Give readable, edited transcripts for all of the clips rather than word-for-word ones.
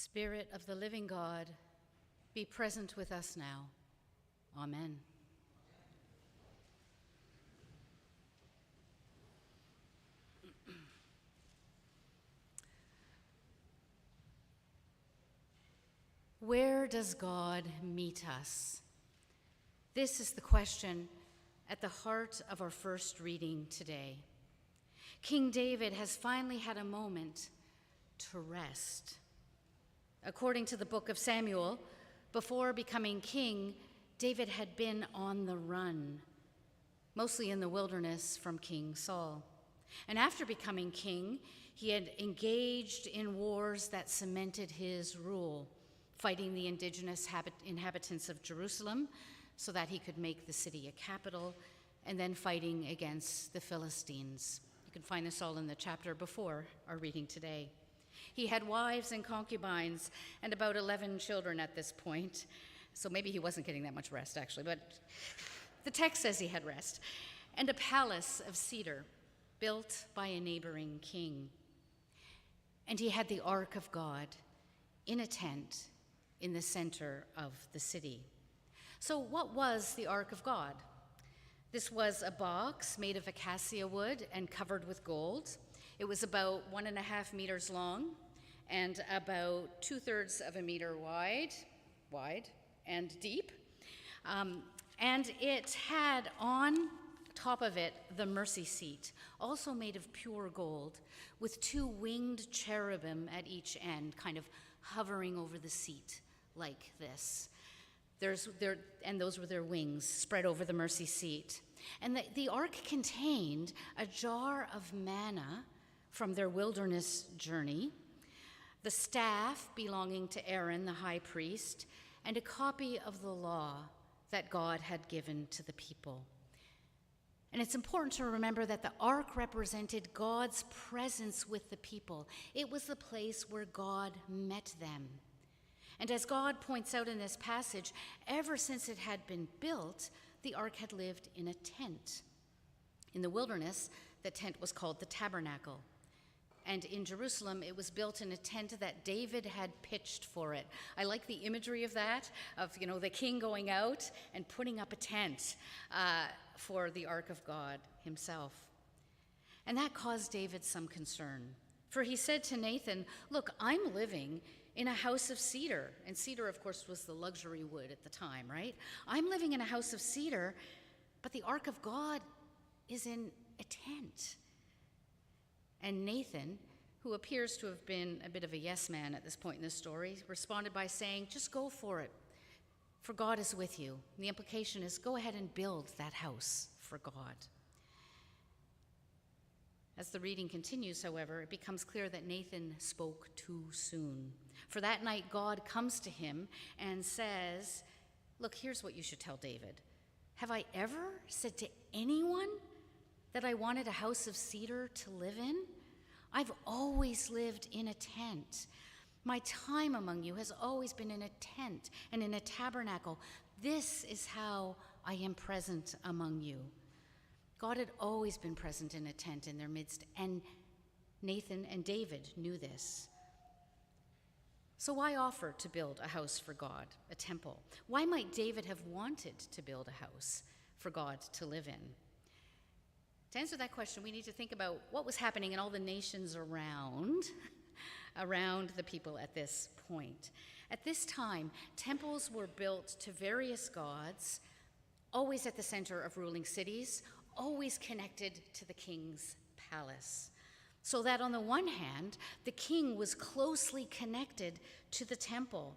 Spirit of the living God, be present with us now. Amen. Where does God meet us? This is the question at the heart of our first reading today. King David has finally had a moment to rest. According to the book of Samuel, before becoming king, David had been on the run, mostly in the wilderness from King Saul. And after becoming king, he had engaged in wars that cemented his rule, fighting the indigenous inhabitants of Jerusalem so that he could make the city a capital, and then fighting against the Philistines. You can find this all in the chapter before our reading today. He had wives and concubines and about 11 children at this point, so maybe he wasn't getting that much rest, actually, but the text says he had rest, and a palace of cedar built by a neighboring king. And he had the Ark of God in a tent in the center of the city. So what was the Ark of God? This was a box made of acacia wood and covered with gold. It was about 1.5 meters long and about 2/3 of a meter wide and deep. And it had on top of it the mercy seat, also made of pure gold, with 2 winged cherubim at each end, kind of hovering over the seat like this. And those were their wings spread over the mercy seat. And the ark contained a jar of manna from their wilderness journey, the staff belonging to Aaron, the high priest, and a copy of the law that God had given to the people. And it's important to remember that the ark represented God's presence with the people. It was the place where God met them. And as God points out in this passage, ever since it had been built, the ark had lived in a tent. In the wilderness, the tent was called the tabernacle. And in Jerusalem, it was built in a tent that David had pitched for it. I like the imagery of that, of the king going out and putting up a tent for the Ark of God himself. And that caused David some concern. For he said to Nathan, "Look, I'm living in a house of cedar." And cedar, of course, was the luxury wood at the time, right? "I'm living in a house of cedar, but the Ark of God is in a tent." And Nathan, who appears to have been a bit of a yes man at this point in the story, responded by saying, "Just go for it, for God is with you." And the implication is, go ahead and build that house for God. As the reading continues, however, it becomes clear that Nathan spoke too soon. For that night, God comes to him and says, "Look, here's what you should tell David. Have I ever said to anyone that I wanted a house of cedar to live in? I've always lived in a tent. My time among you has always been in a tent and in a tabernacle. This is how I am present among you." God had always been present in a tent in their midst, and Nathan and David knew this. So why offer to build a house for God, a temple? Why might David have wanted to build a house for God to live in? To answer that question, we need to think about what was happening in all the nations around the people at this point. At this time, temples were built to various gods, always at the center of ruling cities, always connected to the king's palace. So that on the one hand, the king was closely connected to the temple.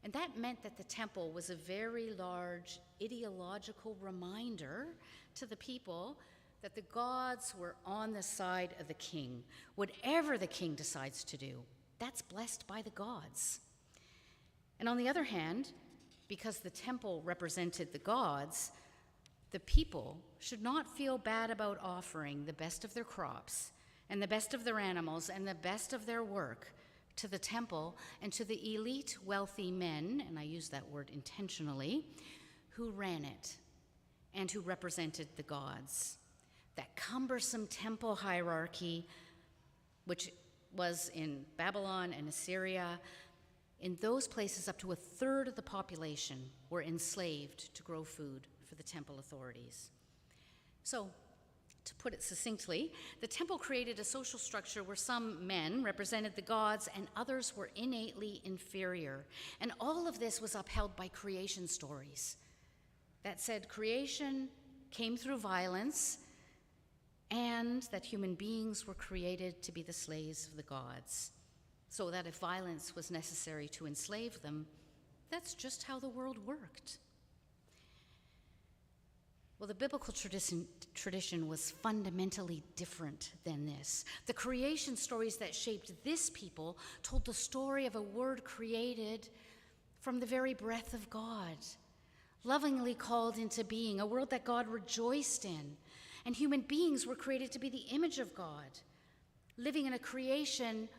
And that meant that the temple was a very large ideological reminder to the people that the gods were on the side of the king. Whatever the king decides to do, that's blessed by the gods. And on the other hand, because the temple represented the gods, the people should not feel bad about offering the best of their crops and the best of their animals and the best of their work to the temple and to the elite wealthy men, and I use that word intentionally, who ran it and who represented the gods. That cumbersome temple hierarchy, which was in Babylon and Assyria, In those places, up to a third of the population were enslaved to grow food for the temple authorities. So, to put it succinctly, the temple created a social structure where some men represented the gods and others were innately inferior. And all of this was upheld by creation stories that said creation came through violence and that human beings were created to be the slaves of the gods. So that if violence was necessary to enslave them, that's just how the world worked. Well, the biblical tradition was fundamentally different than this. The creation stories that shaped this people told the story of a word created from the very breath of God, lovingly called into being, a world that God rejoiced in. And human beings were created to be the image of God, living in a creation,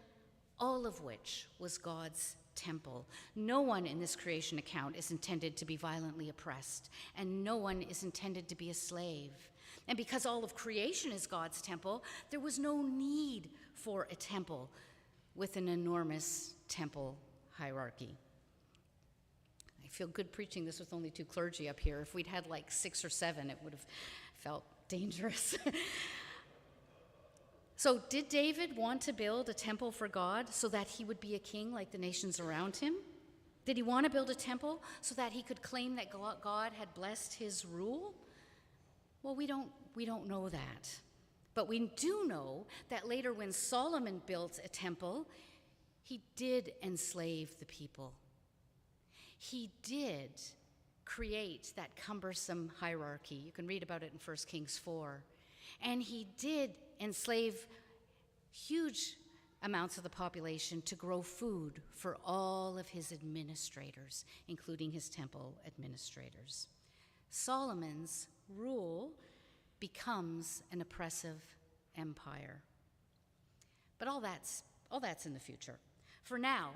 all of which was God's temple. No one in this creation account is intended to be violently oppressed, and no one is intended to be a slave. And because all of creation is God's temple, there was no need for a temple with an enormous temple hierarchy. I feel good preaching this with only 2 clergy up here. If we'd had like 6 or 7, it would have felt dangerous. So did David want to build a temple for God so that he would be a king like the nations around him? Did he want to build a temple so that he could claim that God had blessed his rule? Well, we don't know that. But we do know that later when Solomon built a temple, he did enslave the people. He did create that cumbersome hierarchy. You can read about it in 1 Kings 4. And he did enslave huge amounts of the population to grow food for all of his administrators, including his temple administrators. Solomon's rule becomes an oppressive empire. But all that's in the future. For now,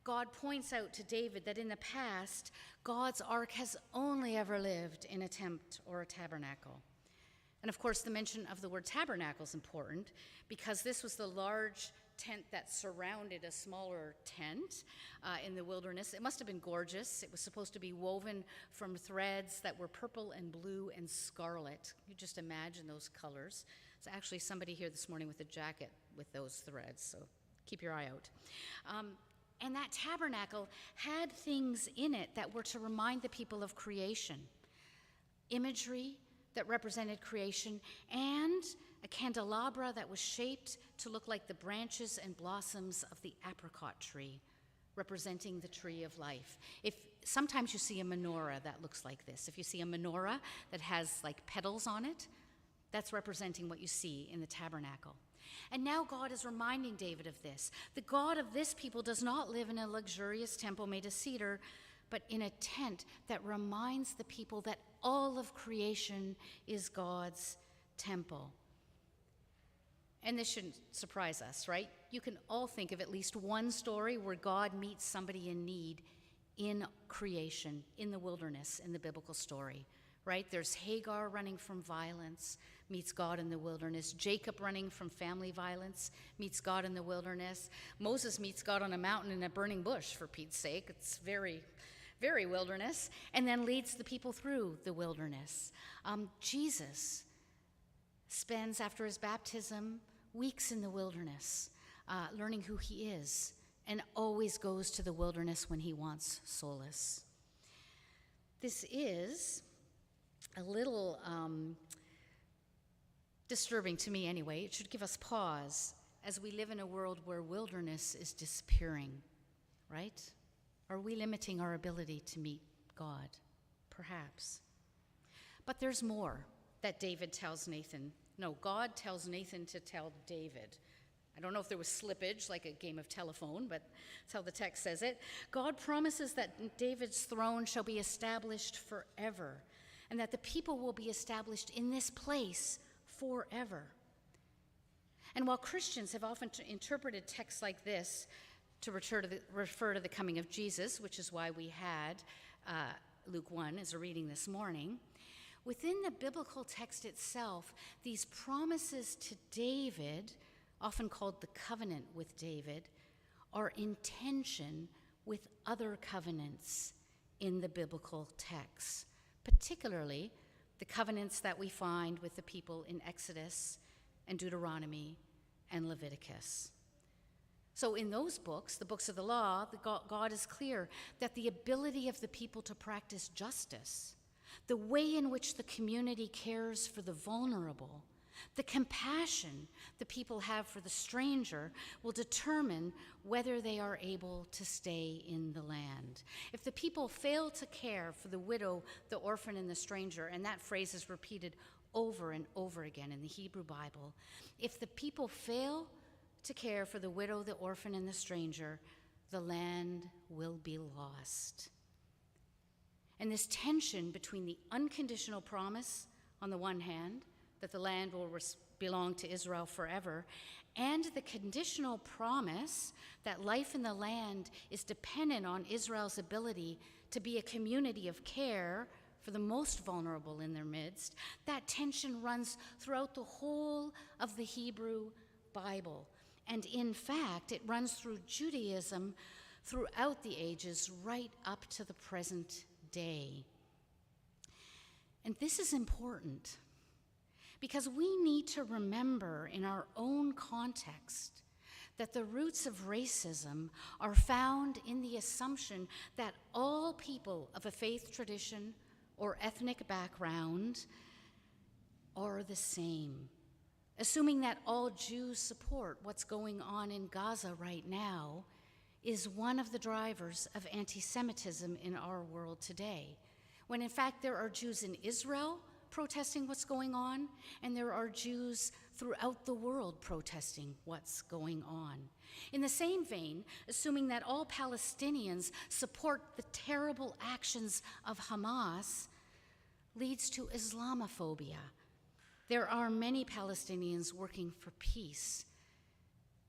God points out to David that in the past, God's ark has only ever lived in a tent or a tabernacle. And of course, the mention of the word tabernacle is important because this was the large tent that surrounded a smaller tent in the wilderness. It must have been gorgeous. It was supposed to be woven from threads that were purple and blue and scarlet. You just imagine those colors. There's actually somebody here this morning with a jacket with those threads, so keep your eye out. And that tabernacle had things in it that were to remind the people of creation. Imagery that represented creation, and a candelabra that was shaped to look like the branches and blossoms of the apricot tree, representing the tree of life. Sometimes you see a menorah that looks like this. If you see a menorah that has like petals on it, that's representing what you see in the tabernacle. And now God is reminding David of this. The God of this people does not live in a luxurious temple made of cedar, but in a tent that reminds the people that all of creation is God's temple. And this shouldn't surprise us, right? You can all think of at least one story where God meets somebody in need in creation, in the wilderness, in the biblical story, right? There's Hagar running from violence, meets God in the wilderness. Jacob running from family violence, meets God in the wilderness. Moses meets God on a mountain in a burning bush, for Pete's sake. It's very, very wilderness, and then leads the people through the wilderness. Jesus spends, after his baptism, weeks in the wilderness, learning who he is, and always goes to the wilderness when he wants solace. This is a little disturbing to me anyway. It should give us pause as we live in a world where wilderness is disappearing, right? Are we limiting our ability to meet God? Perhaps. But there's more that David tells Nathan. No, God tells Nathan to tell David. I don't know if there was slippage, like a game of telephone, but that's how the text says it. God promises that David's throne shall be established forever, and that the people will be established in this place forever. And while Christians have often interpreted texts like this to refer to the coming of Jesus, which is why we had Luke 1 as a reading this morning, within the biblical text itself, these promises to David, often called the covenant with David, are in tension with other covenants in the biblical texts, particularly the covenants that we find with the people in Exodus and Deuteronomy and Leviticus. So in those books, the books of the law, God is clear that the ability of the people to practice justice, the way in which the community cares for the vulnerable, the compassion the people have for the stranger will determine whether they are able to stay in the land. If the people fail to care for the widow, the orphan, and the stranger, and that phrase is repeated over and over again in the Hebrew Bible, if the people fail to care for the widow, the orphan, and the stranger, the land will be lost. And this tension between the unconditional promise on the one hand, that the land will belong to Israel forever, and the conditional promise that life in the land is dependent on Israel's ability to be a community of care for the most vulnerable in their midst, that tension runs throughout the whole of the Hebrew Bible. And in fact, it runs through Judaism throughout the ages, right up to the present day. And this is important because we need to remember in our own context that the roots of racism are found in the assumption that all people of a faith tradition or ethnic background are the same, assuming that all Jews support what's going on in Gaza right now is one of the drivers of anti-Semitism in our world today, when in fact there are Jews in Israel protesting what's going on, and there are Jews throughout the world protesting what's going on. In the same vein, assuming that all Palestinians support the terrible actions of Hamas leads to Islamophobia. There are many Palestinians working for peace,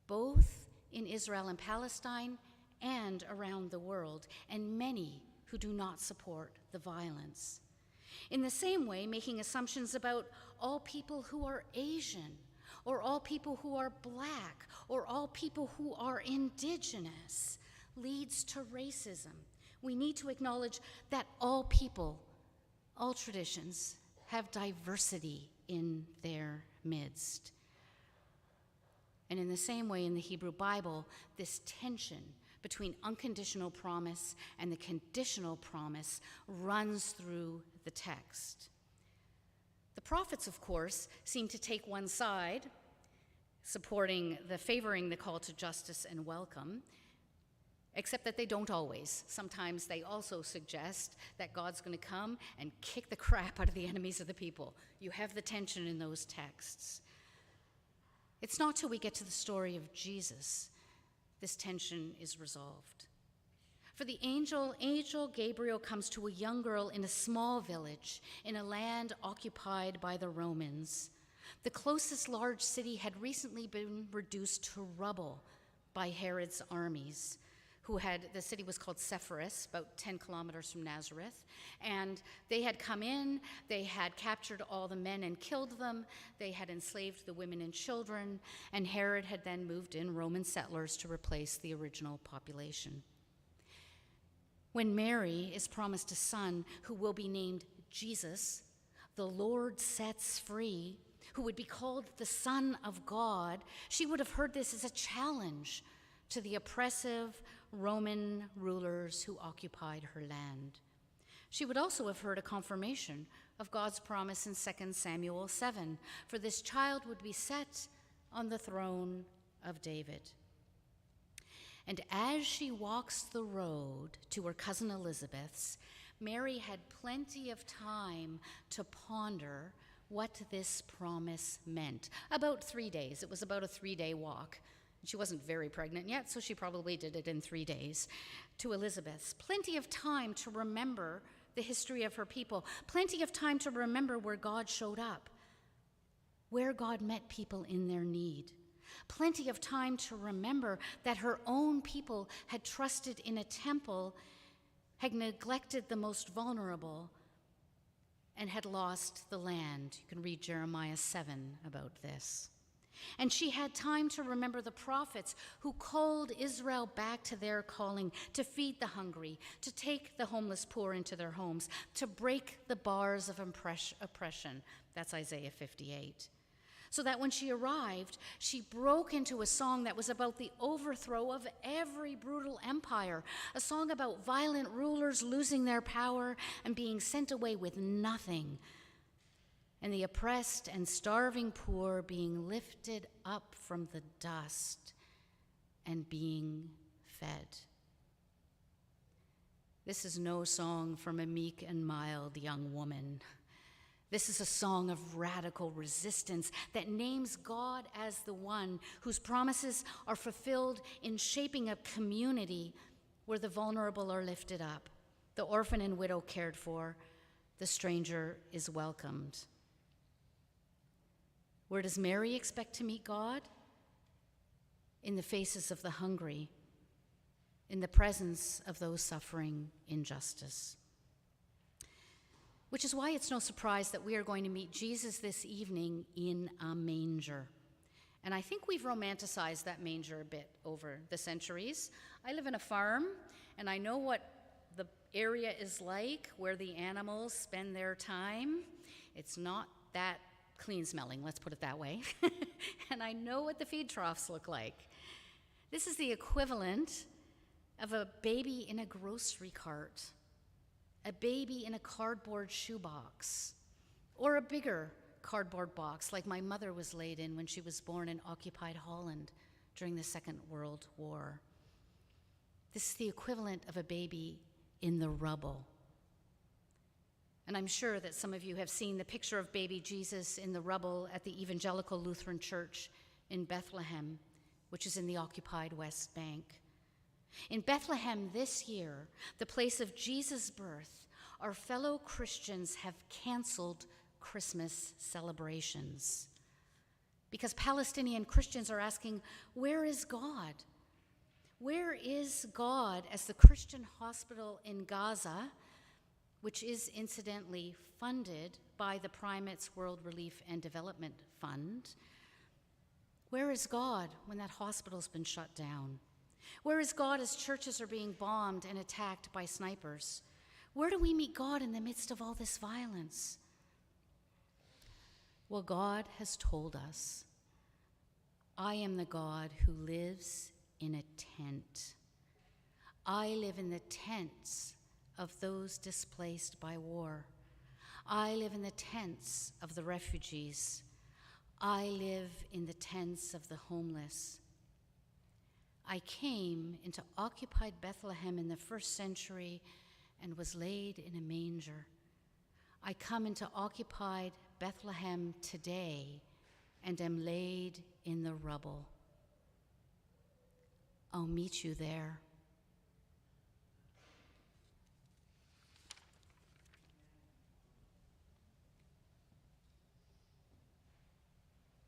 both in Israel and Palestine and around the world, and many who do not support the violence. In the same way, making assumptions about all people who are Asian, or all people who are Black, or all people who are indigenous leads to racism. We need to acknowledge that all people, all traditions, have diversity in their midst. And in the same way, in the Hebrew Bible, this tension between unconditional promise and the conditional promise runs through the text. The prophets, of course, seem to take one side, favoring the call to justice and welcome, except that they don't always. Sometimes they also suggest that God's going to come and kick the crap out of the enemies of the people. You have the tension in those texts. It's not till we get to the story of Jesus this tension is resolved. For the angel Gabriel comes to a young girl in a small village in a land occupied by the Romans. The closest large city had recently been reduced to rubble by Herod's armies. The city was called Sepphoris, about 10 kilometers from Nazareth, and they had come in, they had captured all the men and killed them, they had enslaved the women and children, and Herod had then moved in Roman settlers to replace the original population. When Mary is promised a son who will be named Jesus, the Lord sets free, who would be called the Son of God, she would have heard this as a challenge to the oppressive Roman rulers who occupied her land. She would also have heard a confirmation of God's promise in 2 Samuel 7, for this child would be set on the throne of David. And as she walks the road to her cousin Elizabeth's, Mary had plenty of time to ponder what this promise meant. About 3 days. It was about a 3-day walk. She wasn't very pregnant yet, so she probably did it in 3 days. To Elizabeth's, plenty of time to remember the history of her people, plenty of time to remember where God showed up, where God met people in their need, plenty of time to remember that her own people had trusted in a temple, had neglected the most vulnerable, and had lost the land. You can read Jeremiah 7 about this. And she had time to remember the prophets who called Israel back to their calling, to feed the hungry, to take the homeless poor into their homes, to break the bars of oppression. That's Isaiah 58. So that when she arrived, she broke into a song that was about the overthrow of every brutal empire, a song about violent rulers losing their power and being sent away with nothing, and the oppressed and starving poor being lifted up from the dust and being fed. This is no song from a meek and mild young woman. This is a song of radical resistance that names God as the one whose promises are fulfilled in shaping a community where the vulnerable are lifted up, the orphan and widow cared for, the stranger is welcomed. Where does Mary expect to meet God? In the faces of the hungry, in the presence of those suffering injustice. Which is why it's no surprise that we are going to meet Jesus this evening in a manger. And I think we've romanticized that manger a bit over the centuries. I live in a farm, and I know what the area is like where the animals spend their time. It's not that clean smelling, let's put it that way. And I know what the feed troughs look like. This is the equivalent of a baby in a grocery cart, a baby in a cardboard shoebox, or a bigger cardboard box like my mother was laid in when she was born in occupied Holland during the Second World War. This is the equivalent of a baby in the rubble. And I'm sure that some of you have seen the picture of baby Jesus in the rubble at the Evangelical Lutheran Church in Bethlehem, which is in the occupied West Bank. In Bethlehem this year, the place of Jesus' birth, our fellow Christians have canceled Christmas celebrations because Palestinian Christians are asking, where is God? Where is God as the Christian hospital in Gaza, which is incidentally funded by the Primates World Relief and Development Fund? Where is God when that hospital's been shut down? Where is God as churches are being bombed and attacked by snipers? Where do we meet God in the midst of all this violence? Well, God has told us, I am the God who lives in a tent. I live in the tents of those displaced by war. I live in the tents of the refugees. I live in the tents of the homeless. I came into occupied Bethlehem in the first century and was laid in a manger. I come into occupied Bethlehem today and am laid in the rubble. I'll meet you there.